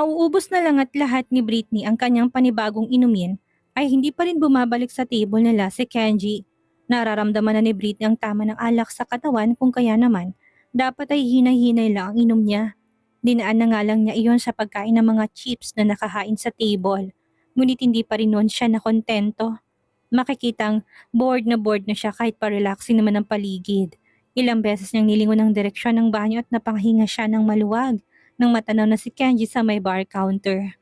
Mauubos na lang at lahat ni Britney ang kanyang panibagong inumin ay hindi pa rin bumabalik sa table nila si Kenji. Nararamdaman na ni Britney ang tama ng alak sa katawan kung kaya naman dapat ay hinay-hinay lang ang inom niya. Dinaan na nga lang niya iyon sa pagkain ng mga chips na nakahain sa table. Ngunit hindi pa rin noon siya nakontento. Makikitang bored na siya kahit pa-relaxing naman ang paligid. Ilang beses niyang nilingon ang direksyon ng banyo at napahinga siya ng maluwag nang matanaw na si Kenji sa may bar counter.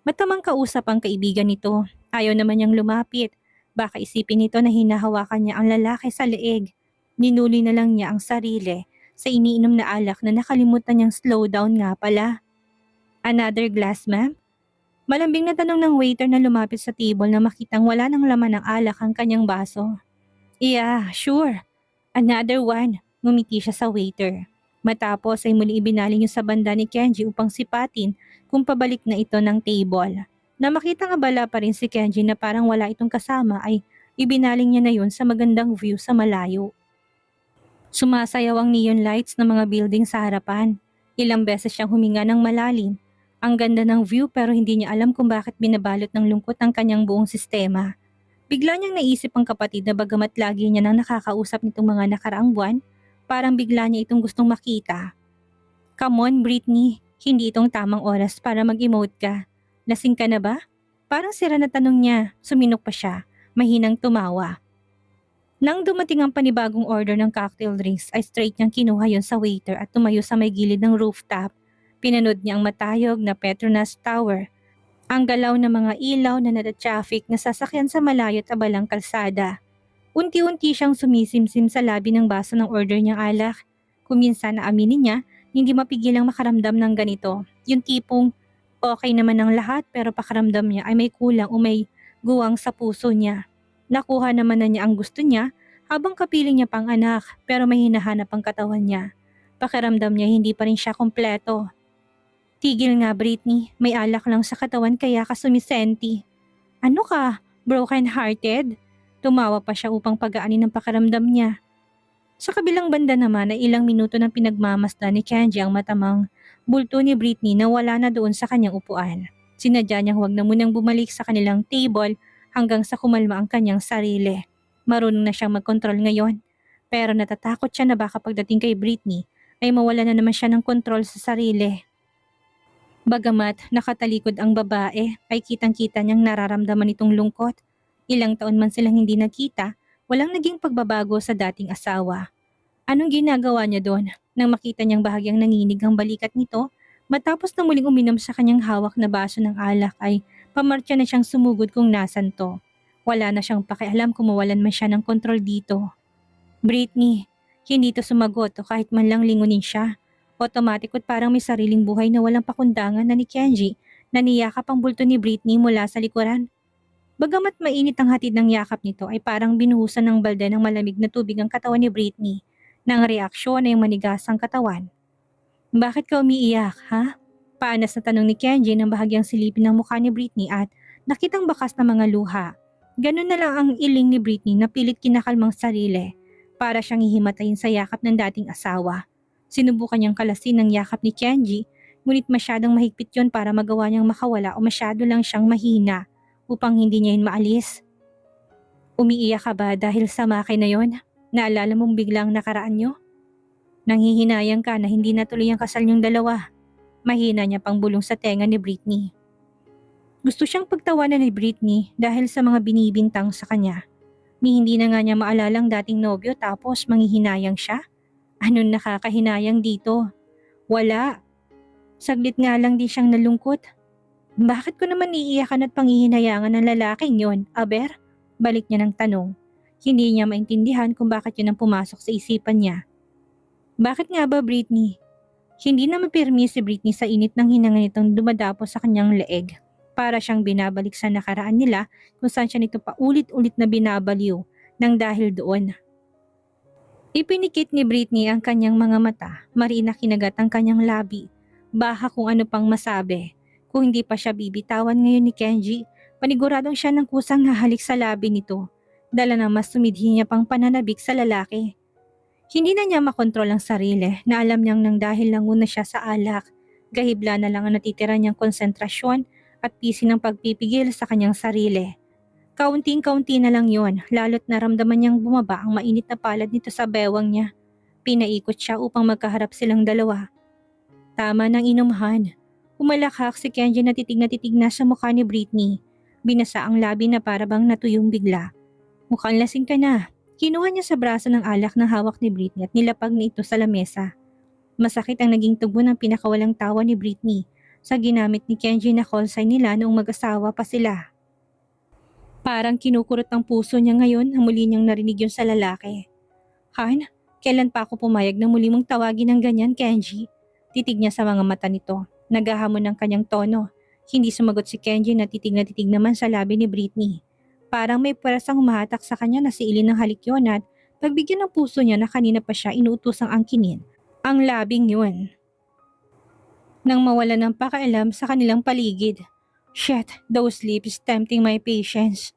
Matamang kausap ang kaibigan nito. Ayaw naman niyang lumapit. Baka isipin nito na hinahawakan niya ang lalaki sa leeg. Ninuli na lang niya ang sarili sa iniinom na alak na nakalimutan niyang slow down nga pala. Another glass, ma'am? Malambing na tanong ng waiter na lumapit sa table na makitang wala ng laman ng alak ang kanyang baso. Yeah, sure. Another one. Ngumiti siya sa waiter. Matapos ay muli ibinaling yung sa banda ni Kenji upang sipatin kung pabalik na ito ng table. Na makitang abala pa rin si Kenji na parang wala itong kasama ay ibinaling niya na yun sa magandang view sa malayo. Sumasayaw ang neon lights ng mga building sa harapan. Ilang beses siyang huminga ng malalim. Ang ganda ng view pero hindi niya alam kung bakit binabalot ng lungkot ang kanyang buong sistema. Bigla niyang naisip ang kapatid na bagamat lagi niya nang nakakausap nitong mga nakaraang buwan, parang bigla niya itong gustong makita. Come on, Britney. Hindi itong tamang oras para mag-emote ka. Lasing ka na ba? Parang sira na tanong niya. Suminok pa siya. Mahinang tumawa. Nang dumating ang panibagong order ng cocktail drinks ay straight niyang kinuha yon sa waiter at tumayo sa may gilid ng rooftop. Pinanood niya ang matayog na Petronas Tower. Ang galaw ng mga ilaw na nada-traffic na sasakyan sa malayo at abalang kalsada. Unti-unti siyang sumisimsim sa labi ng baso ng order niyang alak. Kung minsan na aminin niya, hindi mapigilang makaramdam ng ganito. Yung tipong okay naman ang lahat pero pakaramdam niya ay may kulang o may guwang sa puso niya. Nakuha naman na niya ang gusto niya habang kapiling niya pang anak pero may hinahanap ang katawan niya. Pakiramdam niya hindi pa rin siya kompleto. Tigil nga Britney, may alak lang sa katawan kaya ka sumisenti. Ano ka? Broken hearted? Tumawa pa siya upang pagaanin ng pakiramdam niya. Sa kabilang banda naman ay ilang minuto ng pinagmamasdan ni Kenji ang matamang bulto ni Britney na wala na doon sa kanyang upuan. Sinadya niyang huwag na munang bumalik sa kanilang table hanggang sa kumalma ang kanyang sarili. Marunong na siyang mag-control ngayon. Pero natatakot siya na baka pagdating kay Britney ay mawala na naman siya ng kontrol sa sarili. Bagamat nakatalikod ang babae ay kitang-kita niyang nararamdaman itong lungkot. Ilang taon man silang hindi nagkita, walang naging pagbabago sa dating asawa. Anong ginagawa niya doon nang makita niyang bahagyang nanginig ang balikat nito? Matapos na muling uminom sa kanyang hawak na baso ng alak ay pamartya na siyang sumugod kung nasan to. Wala na siyang pakialam kung mawalan man siya ng kontrol dito. Britney, hindi to sumagot o kahit man lang lingunin siya. Automatic at parang may sariling buhay na walang pakundangan na ni Kenji na niyakap ang bulto ni Britney mula sa likuran. Bagamat mainit ang hatid ng yakap nito ay parang binuhusan ng balde ng malamig na tubig ang katawan ni Britney. Nang reaksyon ay manigas ang katawan. Bakit ka umiiyak, ha? Paanas na tanong ni Kenji nang bahagyang silipin ng mukha ni Britney at nakitang bakas na mga luha. Ganun na lang ang iling ni Britney na pilit kinakalmang sarili para siyang hihimatayin sa yakap ng dating asawa. Sinubukan niyang kalasin ang yakap ni Kenji, ngunit masyadong mahigpit yon para magawa niyang makawala o masyado lang siyang mahina upang hindi niya yun maalis. Umiiyak ka ba dahil sa makay na yon? Naalala mong biglang nakaraan niyo? Nanghihinayang ka na hindi natuloy ang kasal niyong dalawa. Mahina niya pang bulong sa tenga ni Britney. Gusto siyang pagtawanan ni Britney dahil sa mga binibintang sa kanya. Ni hindi na nga niya maalalang dating nobyo tapos manghihinayang siya? Anong nakakahinayang dito? Wala. Saglit nga lang di siyang nalungkot. Bakit ko naman iiyakan at panghihinayangan ng lalaking yon, aber? Balik niya ng tanong. Hindi niya maintindihan kung bakit yun ang pumasok sa isipan niya. Bakit nga ba Britney? Hindi na mapirmi si Britney sa init ng hinanga nitong dumadapo sa kanyang leeg. Para siyang binabalik sa nakaraan nila kung saan siya nito paulit-ulit na binabaliw nang dahil doon. Ipinikit ni Britney ang kanyang mga mata, marina kinagat ang kanyang labi. Baka kung ano pang masabi. Kung hindi pa siya bibitawan ngayon ni Kenji, paniguradong siya ng kusang hahalik sa labi nito. Dala na mas sumidhi niya pang pananabik sa lalaki. Hindi na niya makontrol ang sarili na alam niyang nang dahil lang una siya sa alak Gahibla na lang ang natitira niyang konsentrasyon at pisi ng pagpipigil sa kanyang sarili. Kaunting-kaunti na lang yon, lalo't naramdaman niyang bumaba ang mainit na palad nito sa bewang niya. Pinaikot siya upang magkaharap silang dalawa. Tama ng inumahan. Umalakhak si Kenji na titig na sa mukha ni Britney. Binasa ang labi na parabang natuyong bigla. Mukhang lasing ka na. Kinuha niya sa braso ng alak na hawak ni Britney at nilapag na ito sa lamesa. Masakit ang naging tubo ng pinakawalang tawa ni Britney sa ginamit ni Kenji na call sign nila noong mag-asawa pa sila. Parang kinukurot ang puso niya ngayon na muli niyang narinig yun sa lalaki. Han, kailan pa ako pumayag na muli mong tawagin ng ganyan, Kenji? Titig niya sa mga mata nito. Naghahamon ng kanyang tono. Hindi sumagot si Kenji na titig naman sa labi ni Britney. Parang may pwerasang humahatak sa kanya na si Ilin ng halik yun at pagbigyan ng puso niya na kanina pa siya inuutosang angkinin. Ang labing yun. Nang mawala ng pakailam sa kanilang paligid. Shit, those lips tempting my patience.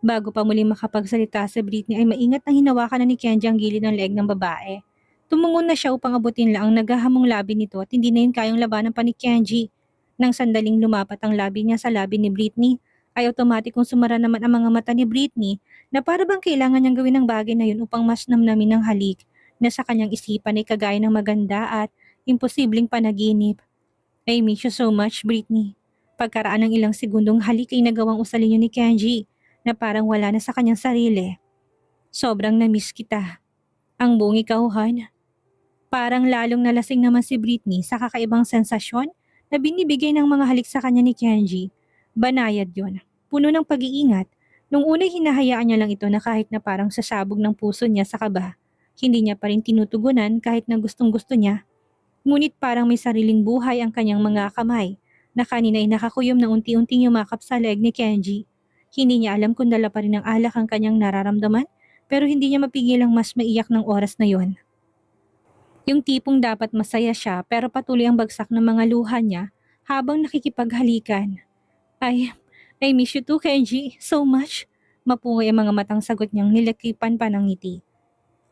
Bago pa muli makapagsalita si Britney ay maingat nang hinawakan na ni Kenji ang gilid ng leeg ng babae. Tumungon na siya upang abutin lang ang naghahamong labi nito at hindi na yun kayang labanan pa ni Kenji. Nang sandaling lumapat ang labi niya sa labi ni Britney, ay otomatikong sumara naman ang mga mata ni Britney na para bang kailangan niyang gawin ang bagay na yun upang mas namnamin ang halik na sa kanyang isipan ay kagaya ng maganda at imposibleng panaginip. I miss you so much, Britney. Pagkaraan ng ilang segundong halik ay nagawang usalin yun ni Kenji na parang wala na sa kanyang sarili. Sobrang na-miss kita. Ang buong ikaw, Han. Parang lalong nalasing naman si Britney sa kakaibang sensasyon na binibigay ng mga halik sa kanya ni Kenji. Banayad yon, puno ng pag-iingat. Nung unay hinahayaan niya lang ito na kahit na parang sasabog ng puso niya sa kaba, hindi niya pa rin tinutugunan kahit na gustong-gusto niya. Ngunit parang may sariling buhay ang kanyang mga kamay na kanina ay nakakuyom na unti-unting yumakap sa leeg ni Kenji. Hindi niya alam kung dala pa rin ng alak ang kanyang nararamdaman pero hindi niya mapigilang mas maiyak ng oras na yon. Yung tipong dapat masaya siya pero patuloy ang bagsak ng mga luha niya habang nakikipaghalikan. I miss you too, Kenji, so much. Mapungay ang mga matang sagot niyang nilakipan pa ng ngiti.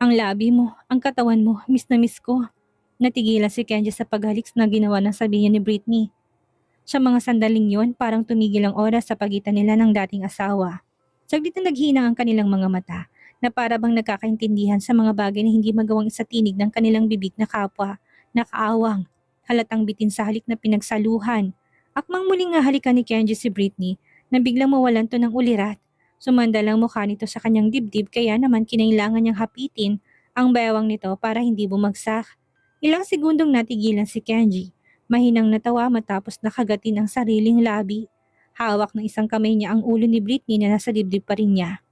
Ang labi mo, ang katawan mo, miss na miss ko. Natigilan si Kenji sa paghalik na ginawa ng sabihin ni Britney. Sa mga sandaling yon, parang tumigil ang oras sa pagitan nila ng dating asawa. Saglit na naghinang ang kanilang mga mata na para bang nagkakaintindihan sa mga bagay na hindi magawang isatinig ng kanilang bibig na kapwa, nakaawang, halatang bitin sa halik na pinagsaluhan. Akmang muling halikan ni Kenji si Britney na biglang mawalan to ng ulirat. Sumandal ang mukha nito sa kanyang dibdib kaya naman kinailangan niyang hapitin ang bewang nito para hindi bumagsak. Ilang segundong natigilan si Kenji. Mahinang natawa matapos nakagatin ang sariling labi. Hawak ng isang kamay niya ang ulo ni Britney na nasa dibdib pa rin niya.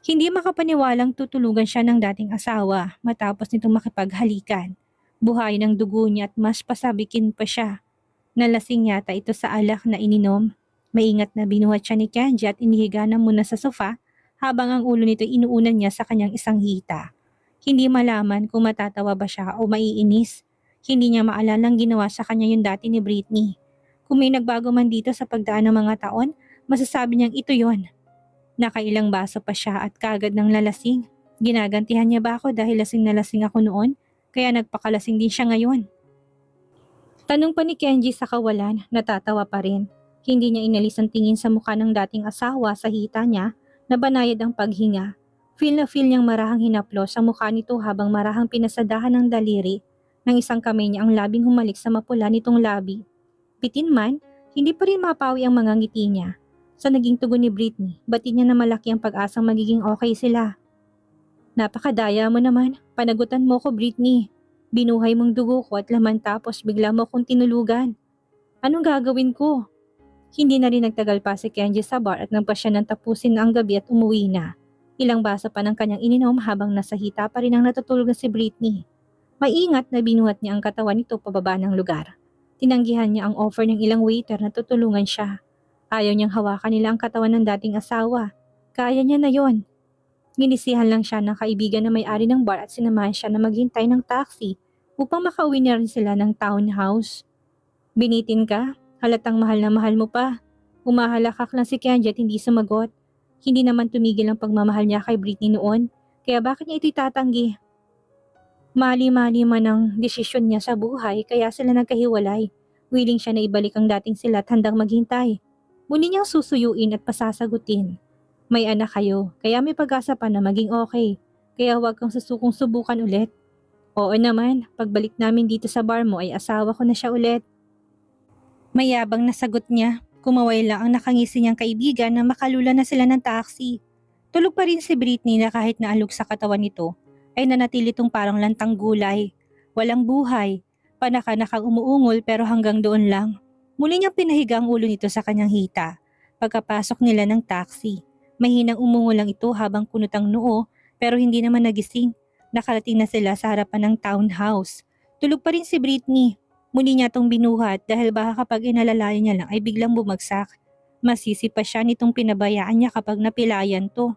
Hindi makapaniwalang tutulugan siya ng dating asawa matapos nitong makipaghalikan. Buhay ng dugo niya at mas pasabikin pa siya. Nalasing yata ito sa alak na ininom. Maingat na binuhat siya ni Kenji at inihiga na muna sa sofa habang ang ulo nito inuunan niya sa kanyang isang hita. Hindi malaman kung matatawa ba siya o maiinis. Hindi niya maalalang ginawa sa kanya yung dati ni Britney. Kung may nagbago man dito sa pagdaan ng mga taon, masasabi niyang ito yon. Nakailang baso pa siya at kagad ng lalasing. Ginagantihan niya ba ako dahil lasing na lasing ako noon? Kaya nagpakalasing din siya ngayon. Tanong pa ni Kenji sa kawalan, natatawa pa rin. Hindi niya inalis ang tingin sa mukha ng dating asawa sa hita niya na banayad ang paghinga. Feel na feel niyang marahang hinaplos ang mukha nito habang marahang pinasadahan ng daliri ng isang kamay niya ang labing humalik sa mapula nitong labi. Bitin man, hindi pa rin mapawi ang mga ngiti niya. Sa naging tugon ni Britney, batid niya na malaki ang pag-asang magiging okay sila. Napakadaya mo naman, panagutan mo ko Britney. Binuhay mong dugo ko at laman tapos bigla mo akong tinulugan. Anong gagawin ko? Hindi na rin nagtagal pa si Kenji sa bar at nagpa siya ng tapusin na ang gabi at umuwi na. Ilang baso pa ng kanyang ininom habang nasa hita pa rin ang natutulog na si Britney. Maingat na binuhat niya ang katawan nito pababa ng lugar. Tinanggihan niya ang offer ng ilang waiter na tutulungan siya. Ayaw niyang hawakan nila ang katawan ng dating asawa. Kaya niya na yon. Ginisihan lang siya ng kaibigan na may-ari ng bar at sinamahan siya na maghintay ng taxi upang makauwi na rin sila ng townhouse. Binitin ka? Halatang mahal na mahal mo pa. Umahalakak lang si Kenji at hindi sumagot. Hindi naman tumigil ang pagmamahal niya kay Britney noon, kaya bakit niya ito itatanggi? Mali-mali man ang desisyon niya sa buhay kaya sila nagkahiwalay. Willing siya na ibalik ang dating sila at handang maghintay. Muli niyang susuyuin at pasasagutin. May anak kayo, kaya may pag-asa pa na maging okay. Kaya huwag kang susukong subukan ulit. Oo naman, pagbalik namin dito sa bar mo ay asawa ko na siya ulit. Mayabang na sagot niya. Kumaway lang ang nakangisi niyang kaibigan na makalula na sila ng taxi. Tulog pa rin si Britney na kahit naalog sa katawan nito ay nanatili itong parang lantang gulay. Walang buhay, panakanakang umuungol pero hanggang doon lang. Muli niyang pinahiga ang ulo nito sa kanyang hita. Pagkapasok nila ng taxi, mahinang umungol lang ito habang kunot ang noo pero hindi naman nagising. Nakarating na sila sa harapan ng townhouse. Tulog pa rin si Britney. Muli niya itong binuhat dahil baka kapag inalalayan niya lang ay biglang bumagsak. Masisi pa siya nitong pinabayaan niya kapag napilayan to.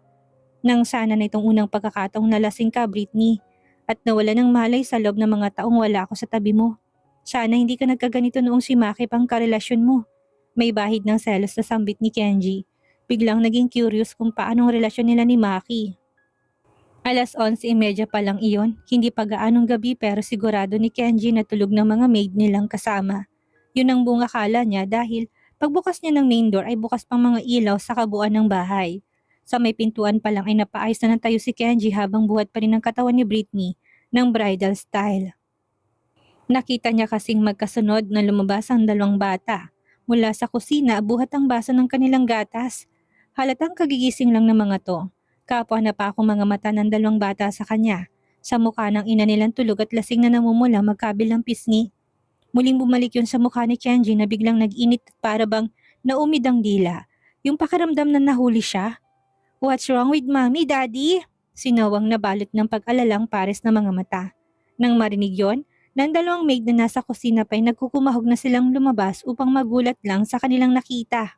Nang sana na itong unang pagkakataong nalasing ka, Britney, at nawala ng malay sa loob ng mga taong wala ako sa tabi mo. Sana hindi ka nagkaganito noong si Maki pang karelasyon mo. May bahid ng selos na sambit ni Kenji. Biglang naging curious kung paanong relasyon nila ni Maki. 11:30 pa lang iyon, hindi pa gaanong gabi pero sigurado ni Kenji na tulog ng mga maid nilang kasama. Yun ang buong akala niya dahil pagbukas niya ng main door ay bukas pang mga ilaw sa kabuuan ng bahay. Sa may pintuan pa lang ay napaayos na ng tayo si Kenji habang buhat pa rin ang katawan ni Britney ng bridal style. Nakita niya kasing magkasunod na lumabas ang dalawang bata. Mula sa kusina, buhat ang baso ng kanilang gatas. Halatang kagigising lang ng mga to. Kapwa na pa akong mga mata ng dalawang bata sa kanya. Sa mukha ng ina nilang tulog at lasing na namumula magkabilang pisngi. Muling bumalik yun sa mukha ni Kenji na biglang nag-init at para bang naumid ang dila. Yung pakiramdam na nahuli siya. What's wrong with mommy, daddy? Sinawang nabalot ng pag-alalang pares na mga mata. Nang marinig yon, ng dalawang maid na nasa kusina pa'y nagkukumahog na silang lumabas upang magulat lang sa kanilang nakita.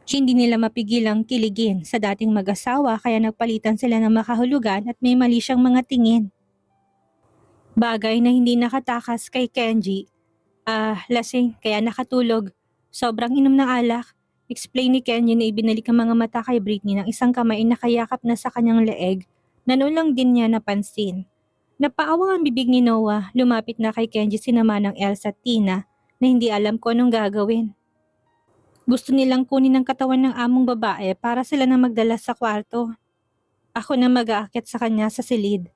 Hindi nila mapigilang kiligin sa dating mag-asawa kaya nagpalitan sila ng makahulugan at may mali siyang mga tingin. Bagay na hindi nakatakas kay Kenji. Lasing kaya nakatulog. Sobrang inom ng alak. Explain ni Kenji na ibinalik ang mga mata kay Britney ng isang kamay na nakayakap na sa kanyang leeg na noon lang din niya napansin. Napaawang ang bibig ni Noah, lumapit na kay Kenji sinama ng Elsa at Tina na hindi alam kung anong gagawin. Gusto nilang kunin ang katawan ng among babae para sila na magdala sa kwarto. Ako na mag-aakyat sa kanya sa silid.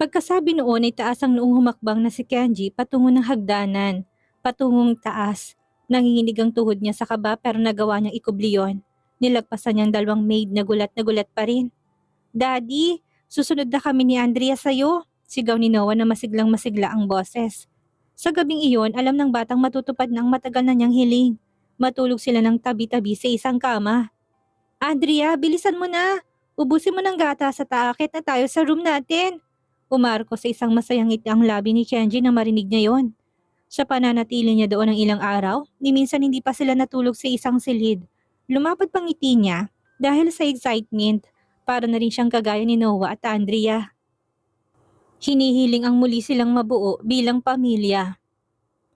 Pagkasabi noon ay taas ang noong humakbang na si Kenji patungo ng hagdanan. Patungong taas. Nanginginig ang tuhod niya sa kaba pero nagawa niyang ikubli yon. Nilagpasan niyang dalawang maid na gulat pa rin. Daddy, susunod na kami ni Andrea sa'yo. Sigaw ni Noah na masiglang masigla ang boses. Sa gabing iyon, alam ng batang matutupad na ang matagal na niyang hiling. Matulog sila ng tabi-tabi sa isang kama. Andrea, bilisan mo na! Ubusin mo ng gata sa taakit na tayo sa room natin. Umarko sa isang masayang ngiti ang labi ni Kenji na marinig niya yon. Sa pananatili niya doon ng ilang araw, ni minsan hindi pa sila natulog sa isang silid. Lumapad pang ngiti niya dahil sa excitement, para na rin siyang kagaya ni Noah at Andrea. Hinihiling ang muli silang mabuo bilang pamilya.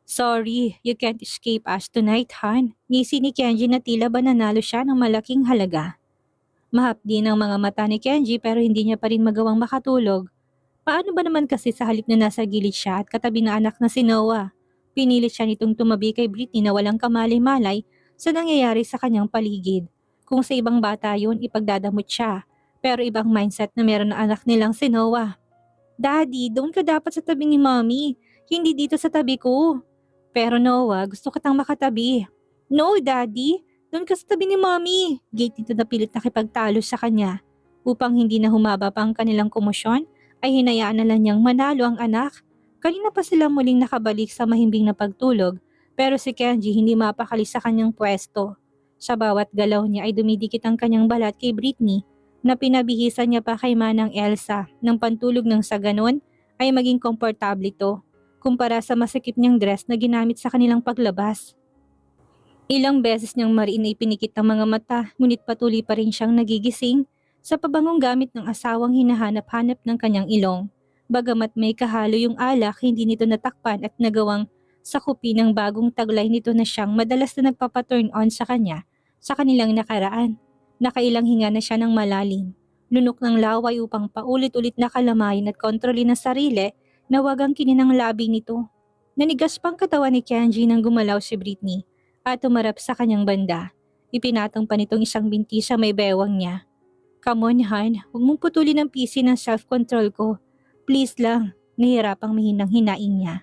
Sorry, you can't escape us tonight, Han. Ngisi ni Kenji na tila ba nanalo siya ng malaking halaga. Mahapdi ng mga mata ni Kenji pero hindi niya pa rin magawang makatulog. Paano ba naman kasi sa halip na nasa gilid siya at katabi na anak na si Noah? Pinilit siya nitong tumabi kay Britney na walang kamalay-malay sa nangyayari sa kanyang paligid. Kung sa ibang bata yun, ipagdadamot siya. Pero ibang mindset na meron na anak nilang si Noah. Daddy, doon ka dapat sa tabi ni Mommy. Hindi dito sa tabi ko. Pero Noah, gusto kitang makatabi. No, Daddy. Doon ka sa tabi ni Mommy. Gate nito na pilit nakipagtalo sa kanya. Upang hindi na humaba pa ang kanilang komosyon, ay hinayaan na lang niyang manalo ang anak. Kanina pa sila muling nakabalik sa mahimbing na pagtulog, pero si Kenji hindi mapakali sa kanyang pwesto. Sa bawat galaw niya ay dumidikit ang kanyang balat kay Britney, na pinabihisan niya pa kay Manang Elsa ng pantulog ng sa ganon ay maging komportable ito, kumpara sa masikip niyang dress na ginamit sa kanilang paglabas. Ilang beses niyang mariin na ipinikit ang mga mata, ngunit patuloy pa rin siyang nagigising sa pabangong gamit ng asawang hinahanap-hanap ng kanyang ilong. Bagamat may kahalo yung alak, hindi nito natakpan at nagawang sakupin ng bagong taglay nito na siyang madalas na nagpapaturn on sa kanya sa kanilang nakaraan. Nakailang hinga na siya ng malalim. Lunok ng laway upang paulit-ulit na kalamayin at kontrolin ang sarili na wagang kininang labi nito. Nanigas pang katawan ni Kenji nang gumalaw si Britney at tumarap sa kanyang banda. Ipinatong pa nitong isang binti sa may bewang niya. Come on, Han. Huwag mong putulin ang PC ng self-control ko. Please lang. Nahirapang mahinang hinaing niya.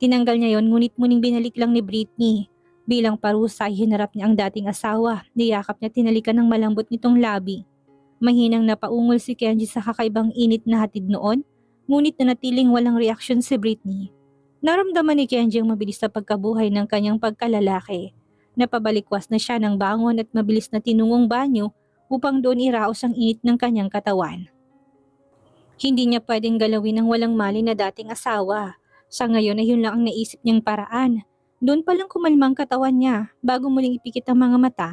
Tinanggal niya yon ngunit muling binalik lang ni Britney. Bilang parusa ay hinarap niya ang dating asawa. Niyakap niya tinalikan ng malambot nitong labi. Mahinang napaungol si Kenji sa kakaibang init na hatid noon, ngunit nanatiling walang reaksyon si Britney. Naramdaman ni Kenji ang mabilis na pagkabuhay ng kanyang pagkalalaki. Napabalikwas na siya ng bangon at mabilis na tinungong banyo upang doon iraos ang init ng kanyang katawan. Hindi niya pwedeng galawin ang walang mali na dating asawa. Sa ngayon ay yun lang ang naisip niyang paraan. Doon palang kumalma ang katawan niya bago muling ipikit ang mga mata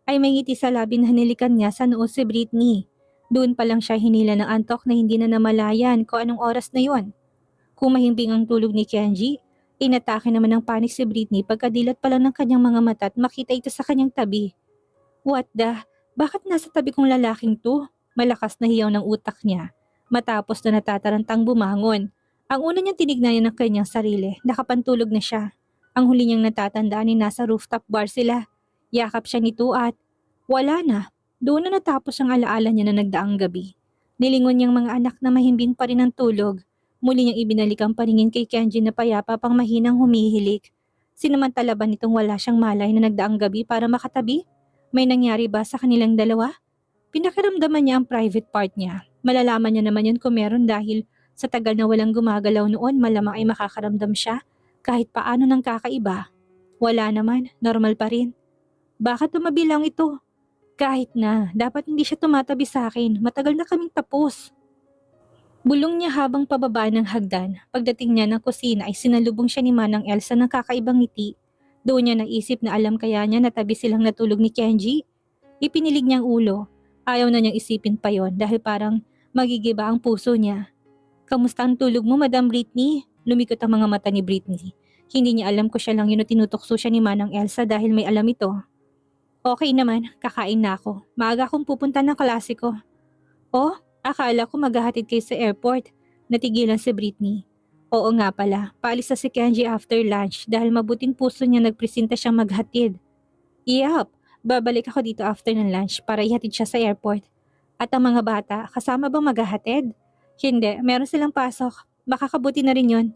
ay may ngiti sa labi na hinilikan niya sa noo si Britney. Doon pa lang siya hinila ng antok na hindi na namalayan kung anong oras na yon. Kumahimbing ang tulog ni Kenji, inatake naman ng panik si Britney pagkadilat pa lang ng kanyang mga mata at makita ito sa kanyang tabi. What the? Bakit nasa tabi kong lalaking to? Malakas na hiyaw ng utak niya. Matapos na natatarantang bumangon. Ang una niyang tinignan niya ng kanyang sarili, nakapantulog na siya. Ang huli niyang natatandaan ay nasa rooftop bar sila. Yakap siya nito at wala na. Doon na natapos ang alaala niya na nagdaang gabi. Nilingon niyang mga anak na mahimbing pa rin ang tulog. Muli niyang ibinalik ang paningin kay Kenji na payapa pang mahinang humihilik. Sinamantala ba nitong wala siyang malay na nagdaang gabi para makatabi? May nangyari ba sa kanilang dalawa? Pinakiramdaman niya ang private part niya. Malalaman niya naman yun kung meron dahil sa tagal na walang gumagalaw noon malamang ay makakaramdam siya kahit paano ng kakaiba. Wala naman, normal pa rin. Bakit tumabi lang ito? Kahit na, dapat hindi siya tumatabi sa akin. Matagal na kaming tapos. Bulong niya habang pababa ng hagdan. Pagdating niya ng kusina ay sinalubong siya ni Manang Elsa ng kakaibang ngiti. Doon niya naisip na alam kaya niya na tabi silang natulog ni Kenji. Ipinilig niyang ulo. Ayaw na niyang isipin pa yon dahil parang magigiba ang puso niya. Kamusta ang tulog mo, Madam Britney? Lumikot ang mga mata ni Britney. Hindi niya alam ko siya lang yun na tinutokso siya ni Manang Elsa dahil may alam ito. Okay naman, kakain na ako. Maaga akong pupunta ng klase ko. Oh, akala ko maghahatid kayo sa airport. Natigilan si Britney. Oo nga pala, paalis na si Kenji after lunch dahil mabuting puso niya nagpresenta siyang maghatid. Yup, babalik ako dito after ng lunch para ihatid siya sa airport. At ang mga bata, kasama bang maghahatid? Hindi, meron silang pasok. Makakabuti na rin yon.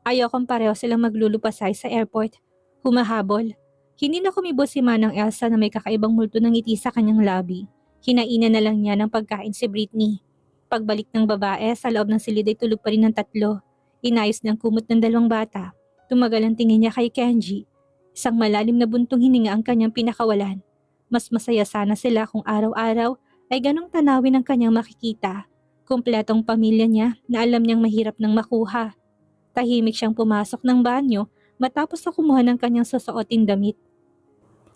Ayokong pareho silang maglulupasay sa airport. Humahabol. Hindi na kumibo si Manang Elsa na may kakaibang multo ng ngiti sa kanyang labi. Hinainan na lang niya ng pagkain si Britney. Pagbalik ng babae, sa loob ng silid ay tulog pa rin ng tatlo. Inayos niyang kumot ng dalawang bata. Tumagal ang tingin niya kay Kenji. Isang malalim na buntong hininga ang kanyang pinakawalan. Mas masaya sana sila kung araw-araw ay ganong tanawin ang kanyang makikita. Kumpletong pamilya niya na alam niyang mahirap nang makuha. Tahimik siyang pumasok ng banyo matapos na kumuha ng kanyang susuoting damit.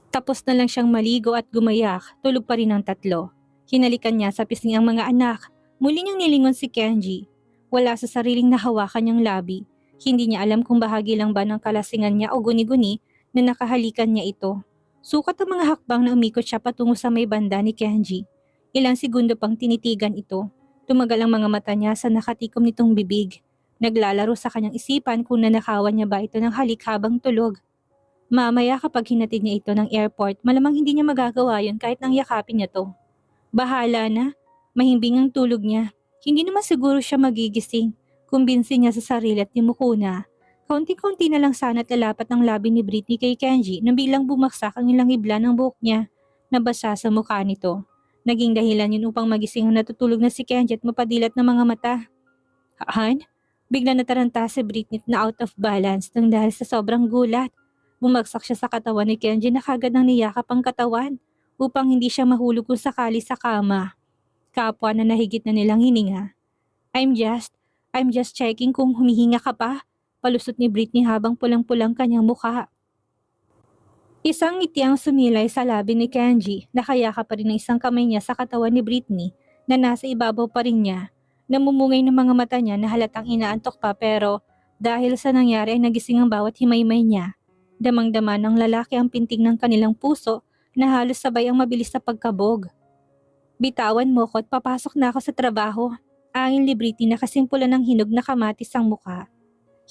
Tapos na lang siyang maligo at gumayak, tulog pa rin ang tatlo. Hinalikan niya sa pisngi ang mga anak. Muli niyang nilingon si Kenji. Wala sa sariling nahawakan niyang labi. Hindi niya alam kung bahagi lang ba ng kalasingan niya o guni-guni na nakahalikan niya ito. Sukat ang mga hakbang na umikot siya patungo sa may banda ni Kenji. Ilang segundo pang tinitigan ito. Tumagal ang mga mata niya sa nakatikom nitong bibig. Naglalaro sa kanyang isipan kung nanakawan niya ba ito ng halik habang tulog. Mamaya kapag hinatid niya ito ng airport, malamang hindi niya magagawa yun kahit nang yakapin niya to. Bahala na. Mahimbing ang tulog niya. Hindi naman siguro siya magigising. Kumbinsin niya sa sarili at yumuko na. Kaunti-kaunti na lang sana at lalapat ng labi ni Britney kay Kenji nang biglang bumaksak ang ilang hibla ng buhok niya na basa sa mukha nito. Naging dahilan yun upang magising ang natutulog na si Kenji at mapadilat ng mga mata. Han? Bigla nataranta si Britney na out of balance nang dahil sa sobrang gulat. Bumagsak siya sa katawan ni Kenji na kagad nang niyakap ang katawan upang hindi siya mahulog kung sakali sa kama. Kapwa na nahigit na nilang hininga. I'm just checking kung humihinga ka pa. Palusot ni Britney habang pulang-pulang kanyang mukha. Isang ngiti ang sumilay sa labi ni Kenji. Nakayakap pa rin ng isang kamay niya sa katawan ni Britney na nasa ibabaw pa rin niya. Namumungay ng mga mata niya na halatang inaantok pa pero dahil sa nangyari ay nagising ang bawat himaymay niya. Damang-dama ng lalaki ang pintig ng kanilang puso na halos sabay ang mabilis na pagkabog. Bitawan mo ko at papasok na ako sa trabaho. Angin ni Britney na kasing pula ng hinog na kamatis ang mukha.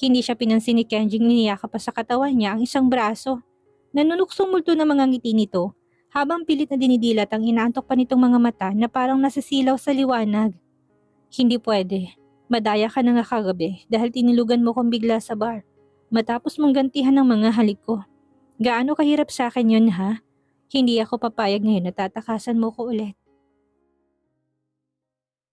Hindi siya pinansin ni Kenjing niyakap pa sa katawan niya ang isang braso. Nanunuksong multo ng mga ngiti nito habang pilit na dinidilat ang inaantok pa nitong mga mata na parang nasisilaw sa liwanag. Hindi pwede. Madaya ka na nga kagabi dahil tinilugan mo kong bigla sa bar. Matapos mong gantihan ng mga halik ko. Gaano kahirap sa akin yun ha? Hindi ako papayag ngayon na tatakasan mo ko ulit.